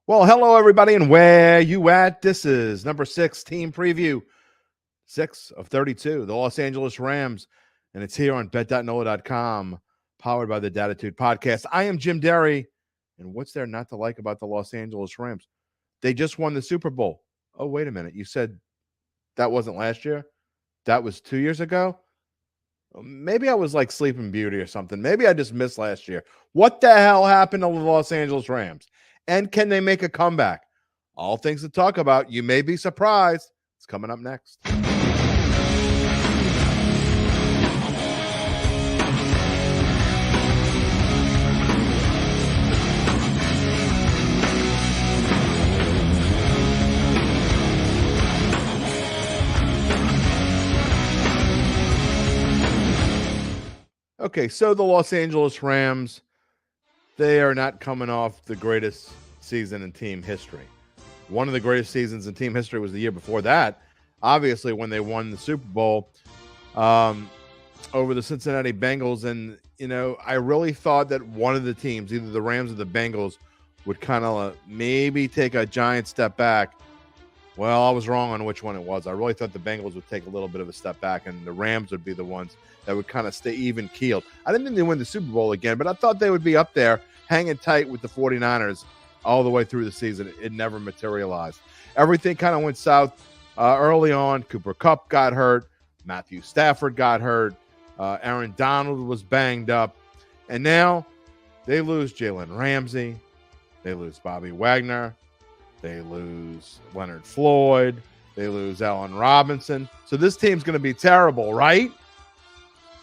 Well, hello, everybody, and where you at? This is number 6 team preview, 6 of 32, the Los Angeles Rams, and it's here on bet.nola.com, powered by the Dattitude Podcast. I am Jim Derry, and what's there not to like about the Los Angeles Rams? They just won the Super Bowl. Oh, wait a minute. You said that wasn't last year? That was 2 years ago? Maybe I was like Sleeping Beauty or something. Maybe I just missed last year. What the hell happened to the Los Angeles Rams? And can they make a comeback? All things to talk about. You may be surprised. It's coming up next. Okay, so the Los Angeles Rams, they are not coming off the greatest season in team history. One of the greatest seasons in team history was the year before that, obviously, when they won the Super Bowl over the Cincinnati Bengals. And, you know, I really thought that one of the teams, either the Rams or the Bengals, would kind of maybe take a giant step back. Well, I was wrong on which one it was. I really thought the Bengals would take a little bit of a step back and the Rams would be the ones that would kind of stay even-keeled. I didn't think they'd win the Super Bowl again, but I thought they would be up there hanging tight with the 49ers all the way through the season. It never materialized. Everything kind of went south early on. Cooper Kupp got hurt. Matthew Stafford got hurt. Aaron Donald was banged up. And now they lose Jalen Ramsey. They lose Bobby Wagner. They lose Leonard Floyd. They lose Allen Robinson. So this team's going to be terrible, right?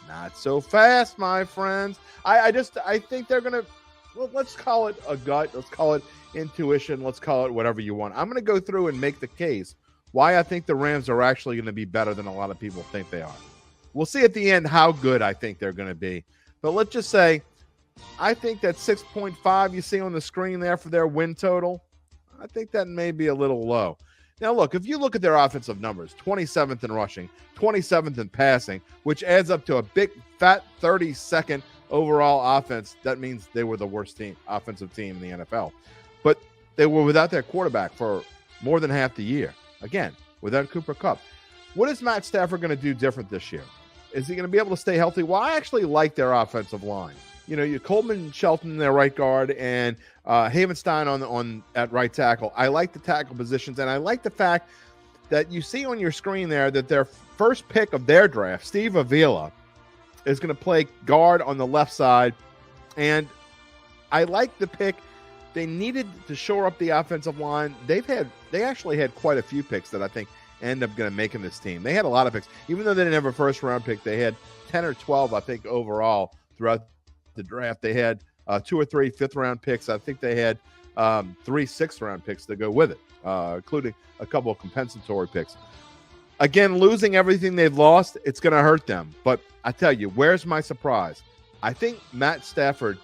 Not so fast, my friends. I think they're going to, well, let's call it a gut. Let's call it intuition. Let's call it whatever you want. I'm going to go through and make the case why I think the Rams are actually going to be better than a lot of people think they are. We'll see at the end how good I think they're going to be. But let's just say, I think that 6.5 you see on the screen there for their win total, I think that may be a little low. Now, look, if you look at their offensive numbers, 27th in rushing, 27th in passing, which adds up to a big, fat 32nd overall offense, that means they were the worst offensive team in the NFL. But they were without their quarterback for more than half the year. Again, without Cooper Kupp. What is Matt Stafford going to do different this year? Is he going to be able to stay healthy? Well, I actually like their offensive line. You know, you Coleman Shelton in their right guard and Havenstein on at right tackle. I like the tackle positions, and I like the fact that you see on your screen there that their first pick of their draft, Steve Avila, is going to play guard on the left side. And I like the pick. They needed to shore up the offensive line. They actually had quite a few picks that I think end up going to make in this team. They had a lot of picks. Even though they didn't have a first-round pick, they had 10 or 12, I think, overall throughout the draft. They had 2 or 3 fifth-round picks. I think they had 3 sixth-round picks to go with it, including a couple of compensatory picks. Again, losing everything they've lost, it's going to hurt them. But I tell you, where's my surprise? I think Matt Stafford,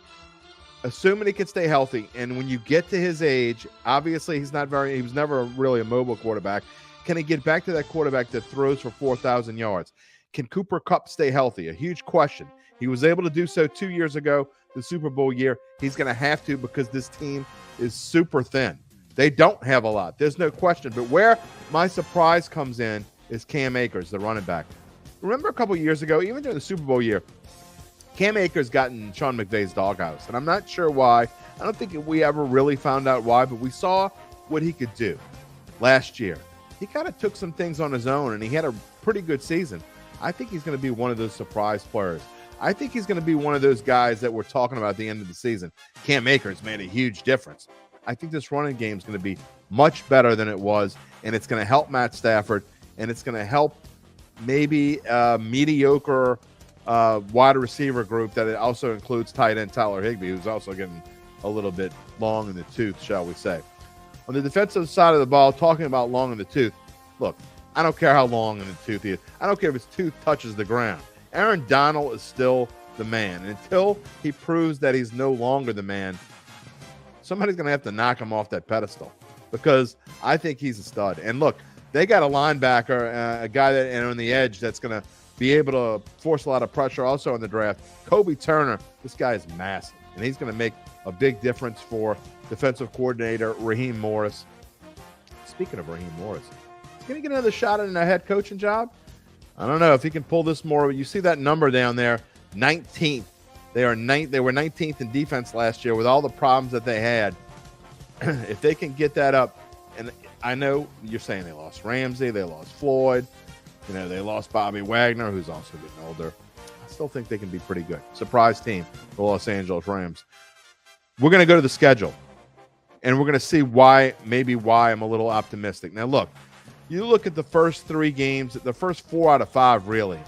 assuming he can stay healthy, and when you get to his age, obviously he was never really a mobile quarterback. Can he get back to that quarterback that throws for 4,000 yards? Can Cooper Kupp stay healthy? A huge question. He was able to do so 2 years ago, the Super Bowl year. He's going to have to because this team is super thin. They don't have a lot. There's no question. But where my surprise comes in is Cam Akers, the running back. Remember a couple years ago, even during the Super Bowl year, Cam Akers got in Sean McVay's doghouse. And I'm not sure why. I don't think we ever really found out why, but we saw what he could do last year. He kind of took some things on his own, and he had a pretty good season. I think he's going to be one of those surprise players. I think he's going to be one of those guys that we're talking about at the end of the season. Cam Akers made a huge difference. I think this running game is going to be much better than it was, and it's going to help Matt Stafford, and it's going to help maybe a mediocre wide receiver group that it also includes tight end Tyler Higbee, who's also getting a little bit long in the tooth, shall we say. On the defensive side of the ball, talking about long in the tooth, look, I don't care how long in the tooth he is. I don't care if his tooth touches the ground. Aaron Donald is still the man. And until he proves that he's no longer the man, somebody's going to have to knock him off that pedestal because I think he's a stud. And look, they got a linebacker, a guy that on the edge that's going to be able to force a lot of pressure also in the draft. Kobe Turner, this guy is massive. and he's going to make a big difference for defensive coordinator Raheem Morris. Speaking of Raheem Morris, he's going to get another shot at a head coaching job. I don't know if he can pull this more. You see that number down there, 19th. They were 19th in defense last year with all the problems that they had. If they can get that up, and I know you're saying they lost Ramsey, they lost Floyd, they lost Bobby Wagner, who's also getting older. I still think they can be pretty good. Surprise team, the Los Angeles Rams. We're going to go to the schedule, and we're going to see why I'm a little optimistic. Now, look, you look at the first 3 games, the first 4 out of 5, really.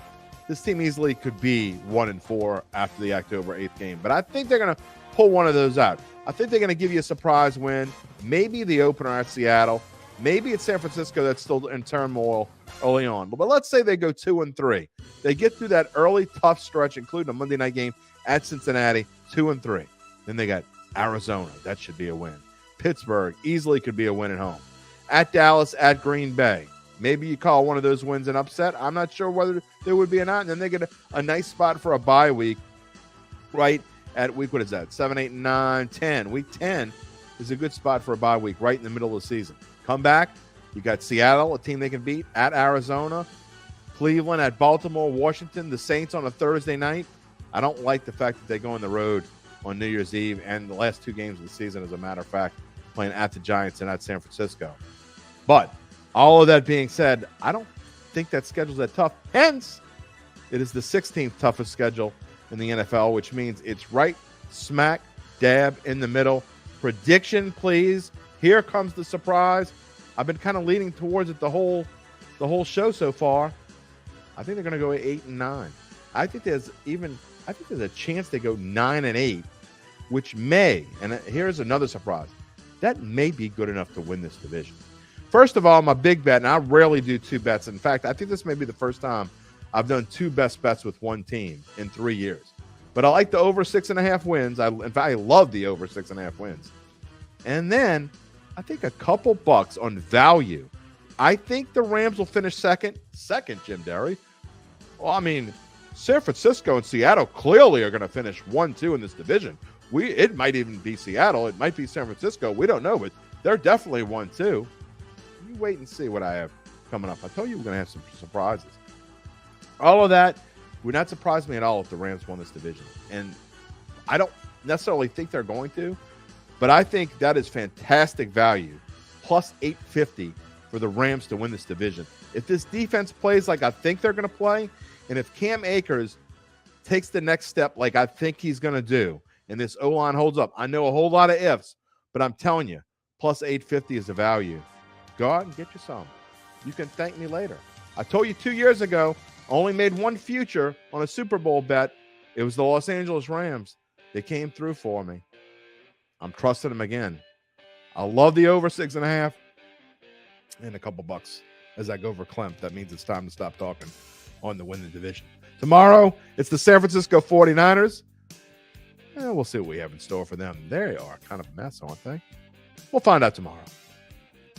This team easily could be 1-4 after the October 8th game, but I think they're going to pull one of those out. I think they're going to give you a surprise win, maybe the opener at Seattle, maybe it's San Francisco that's still in turmoil early on. But let's say they go 2-3. They get through that early tough stretch, including a Monday night game at Cincinnati, 2-3. Then they got Arizona. That should be a win. Pittsburgh easily could be a win at home. At Dallas, at Green Bay. Maybe you call one of those wins an upset. I'm not sure whether there would be or not. And then they get a nice spot for a bye week, right at week, 7, 8, 9, 10. Week 10 is a good spot for a bye week right in the middle of the season. Come back. You got Seattle, a team they can beat, at Arizona, Cleveland, at Baltimore, Washington, the Saints on a Thursday night. I don't like the fact that they go on the road on New Year's Eve and the last 2 games of the season, as a matter of fact, playing at the Giants and at San Francisco. But all of that being said, I don't think that schedule's that tough. Hence, it is the 16th toughest schedule in the NFL, which means it's right smack dab in the middle. Prediction, please. Here comes the surprise. I've been kind of leaning towards it the whole show so far. I think they're going to go 8-9. I think there's a chance they go 9-8, which may, and here's another surprise, that may be good enough to win this division. First of all, my big bet, and I rarely do 2 bets. In fact, I think this may be the first time I've done 2 best bets with one team in 3 years. But I like the over 6.5 wins. In fact, I love the over 6.5 wins. And then I think a couple bucks on value. I think the Rams will finish second, Jim Derry. Well, I mean, San Francisco and Seattle clearly are going to finish 1-2 in this division. It might even be Seattle. It might be San Francisco. We don't know, but they're definitely 1-2. You wait and see what I have coming up. I told you we're going to have some surprises. All of that would not surprise me at all if the Rams won this division. And I don't necessarily think they're going to, but I think that is fantastic value, plus 850 for the Rams to win this division. If this defense plays like I think they're going to play, and if Cam Akers takes the next step like I think he's going to do, and this O-line holds up, I know a whole lot of ifs, but I'm telling you, plus 850 is the value. Go out and get you some. You can thank me later. I told you 2 years ago, only made one future on a Super Bowl bet. It was the Los Angeles Rams. They came through for me. I'm trusting them again. I love the over 6.5 and a couple bucks as I go for Clem. That means it's time to stop talking on the win the division. Tomorrow, it's the San Francisco 49ers. We'll see what we have in store for them. They are kind of a mess, aren't they? We'll find out tomorrow.